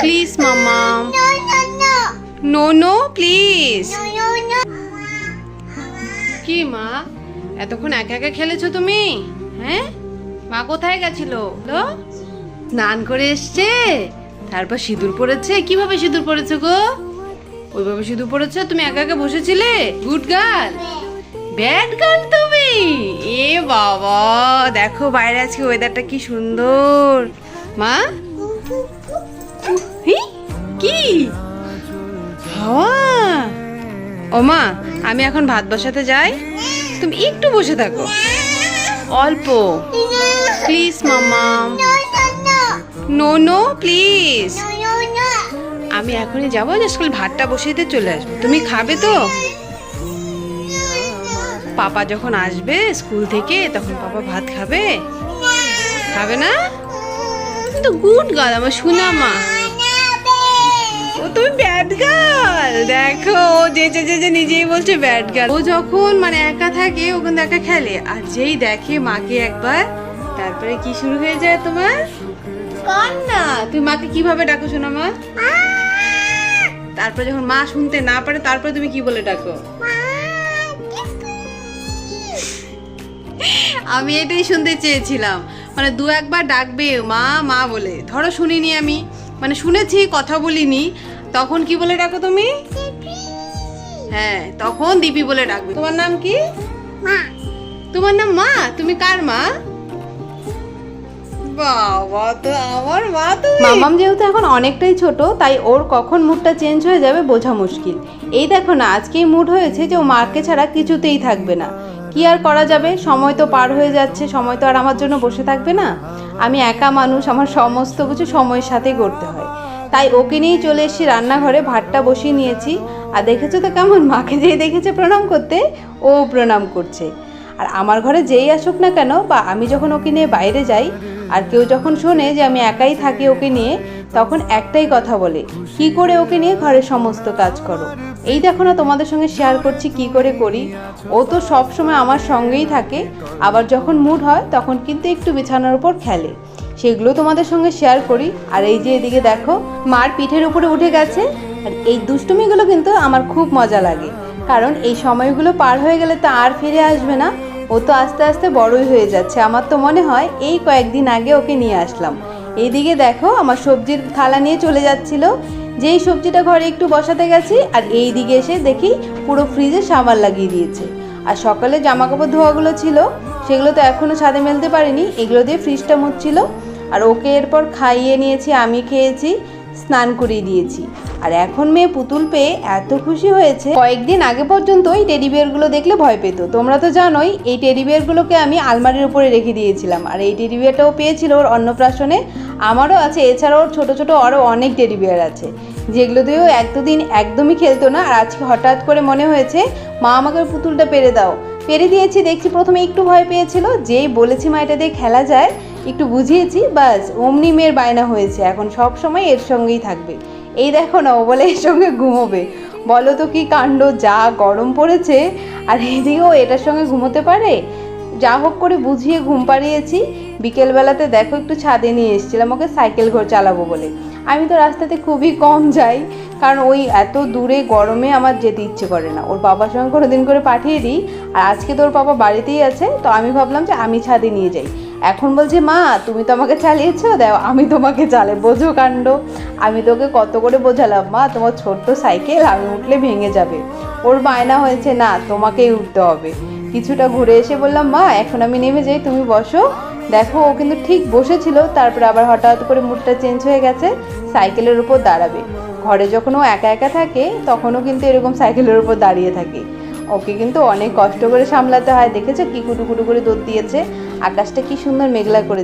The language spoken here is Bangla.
Please mamma. No no please. কি মা, এতক্ষণ একা একা খেলেছো তুমি? হ্যাঁ, মা কোথায় গেছিল? স্নান করে এসছে, তারপর সিঁদুর পড়েছে। কিভাবে সিঁদুর পড়েছে গো? ওইভাবে সিঁদুর পড়েছে? তুমি একা একা বসেছিলে? Good girl. ব্যাড গার্ল তুমি? এ বাবা, দেখো বাইরে আজকে ওয়েদারটা কি সুন্দর। মা, কি হাওয়া! ও মা, আমি এখন ভাত বসাতে যাই, তুমি একটু বসে থাকো অল্প। Please mamma. No no please. আমি এখনই যাবো, জাস্ট ভাতটা বসিয়ে দিয়ে চলে আসবো। তুমি খাবে তো? পাপা যখন আসবে স্কুল থেকে তখন পাপা ভাত খাবে। খাবে না? তো গুড গার্ল, আমার শোনা মা। ও তুমি ব্যাড গার্ল। দেখো ও যে নিজেই বলছে ব্যাড গার্ল। ও যখন মানে একা থাকে ও কিন্তু একা খেলে, আর যেই দেখে মাকে একবার, তারপরে কি শুরু হয়ে যায় তোমার? কান্না। তুমি মাকে কিভাবে ডাকো শোনা মা? তারপরে যখন মা শুনতে না পারে তারপরে তুমি কি বলে ডাকো? আমি এটাই শুনতে চেয়েছিলাম, মানে দু একবার ডাকবে মা মা বলে। ধরো শুনিনি আমি, মানে শুনেছি কথা বলিনি, তখন কি বলে ডাকো তুমি? হ্যাঁ, তখন দীপি বলে ডাকবে। তোমার নাম কি? মা। তোমার নাম মা? তুমি কার মা? বাবা, তো আমার মা। তুমি মামাম যেহেতু এখন অনেকটাই ছোট, তাই ওর কখন মুডটা চেঞ্জ হয়ে যাবে বোঝা মুশকিল। এই দেখো না, আজকেই মুড হয়েছে যে ও মাকে ছাড়া কিছুতেই থাকবে না। কি আর করা যাবে, সময় তো পার হয়ে যাচ্ছে, সময় তো আর আমার জন্য বসে থাকবে না। আমি একা মানুষ, আমার সমস্ত কিছু সময়ের সাথেই করতে হয়। তাই ওকে নিয়েই চলে এসেছি রান্নাঘরে, ভাতটা বসিয়ে নিয়েছি। আর দেখেছো তো কেমন, মাকে যেই দেখেছে প্রণাম করতে, ও প্রণাম করছে। আর আমার ঘরে যেই আসুক না কেন, বা আমি যখন ওকে নিয়ে বাইরে যাই আর কেউ যখন শোনে যে আমি একাই থাকি ওকে নিয়ে, তখন একটাই কথা বলে, কি করে ওকে নিয়ে ঘরের সমস্ত কাজ করো। এই দেখো না, তোমাদের সঙ্গে শেয়ার করছি কি করে করি। ও তো সব সময় আমার সঙ্গেই থাকে, আবার যখন মুড হয় তখন কিন্তু একটু বিছানার উপর খেলে, সেগুলো তোমাদের সঙ্গে শেয়ার করি। আর এই যে এদিকে দেখো, মার পিঠের উপরে উঠে গেছে। আর এই দুষ্টুমিগুলো কিন্তু আমার খুব মজা লাগে, কারণ এই সময়গুলো পার হয়ে গেলে তো আর ফিরে আসবে না। ও তো আস্তে আস্তে বড়ই হয়ে যাচ্ছে। আমার তো মনে হয় এই কয়েকদিন আগে ওকে নিয়ে আসলাম। এইদিকে দেখো, আমার সবজির থালা নিয়ে চলে যাচ্ছিল, যেই সবজিটা ঘরে একটু বসাতে গেছি, আর এই দিকে এসে দেখি পুরো ফ্রিজে সাবান লাগিয়ে দিয়েছে। আর সকালে জামা কাপড় ধোয়াগুলো ছিল, সেগুলো তো এখনও ছাদে মেলতে পারিনি, এগুলো দিয়ে ফ্রিজটা মুছছিল। আর ওকে এরপর খাইয়ে নিয়েছি, আমি খেয়েছি, স্নান করিয়ে দিয়েছি। আর এখন মেয়ে পুতুল পেয়ে এত খুশি হয়েছে। কয়েকদিন আগে পর্যন্ত এই টেডি বিয়ারগুলো দেখলে ভয় পেত। তোমরা তো জানোই এই টেডি বিয়ারগুলোকে আমি আলমারির উপরে রেখে দিয়েছিলাম। আর এই টেডি বিয়ারটাও পেয়েছিল ওর অন্নপ্রাশনে, আমারও আছে। এছাড়াও ওর ছোটো ছোটো আরও অনেক টেডি বিয়ার আছে, যেগুলো দিয়েও এক দুদিন একদমই খেলতো না। আর আজকে হঠাৎ করে মনে হয়েছে মা আমাকে পুতুলটা পেরে দাও। পেরে দিয়েছি। দেখছি প্রথমে একটু ভয় পেয়েছিল, যেই বলেছি মা এটা দিয়ে খেলা যায়, একটু বুঝিয়েছি, বাস অমনি মেয়ের বায়না হয়েছে, এখন সব সময় এর সঙ্গেই থাকবে। এই দেখো না, ও বলে এর সঙ্গে ঘুমোবে। বলো তো কি কাণ্ড, যা গরম পড়েছে। আর এদিকেও এটার সঙ্গে ঘুমোতে পারে। যা হোক করে বুঝিয়ে ঘুম পাড়িয়েছি। বিকেলবেলাতে দেখো একটু ছাদে নিয়ে এসেছিলাম ওকে সাইকেল ঘর চালাবো বলে। আমি তো রাস্তাতে খুবই কম যাই, কারণ ওই এত দূরে গরমে আমার যেতে ইচ্ছে করে না। ওর বাবার সঙ্গে কোনো দিন করে পাঠিয়ে দিই, আর আজকে তো ওর বাবা বাড়িতেই আছে, তো আমি ভাবলাম যে আমি ছাদে নিয়ে যাই। এখন বলছে মা তুমি তো আমাকে চালিয়েছো, দাও আমি তোমাকে চালাই। বোঝো কাণ্ড। আমি তোকে কত করে বোঝালাম, মা তোমার ছোট্ট সাইকেল, আমি উঠলে ভেঙে যাবে। ওর বায়না হয়েছে না, তোমাকেই উঠতে হবে। কিছুটা ঘুরে এসে বললাম মা এখন আমি নেমে যাই, তুমি বসো। দেখো ও কিন্তু ঠিক বসেছিল, তারপরে আবার হঠাৎ করে মুডটা চেঞ্জ হয়ে গেছে, সাইকেলের উপর দাঁড়াবে। ঘরে যখন ও একা একা থাকে তখনও কিন্তু এরকম সাইকেলের উপর দাঁড়িয়ে থাকে। ওকে কিন্তু অনেক কষ্ট করে সামলাতে হয়। দেখেছো কি কুটু কুটু করে দৌড় দিয়েছে। আকাশটা কি সুন্দর মেঘলা করে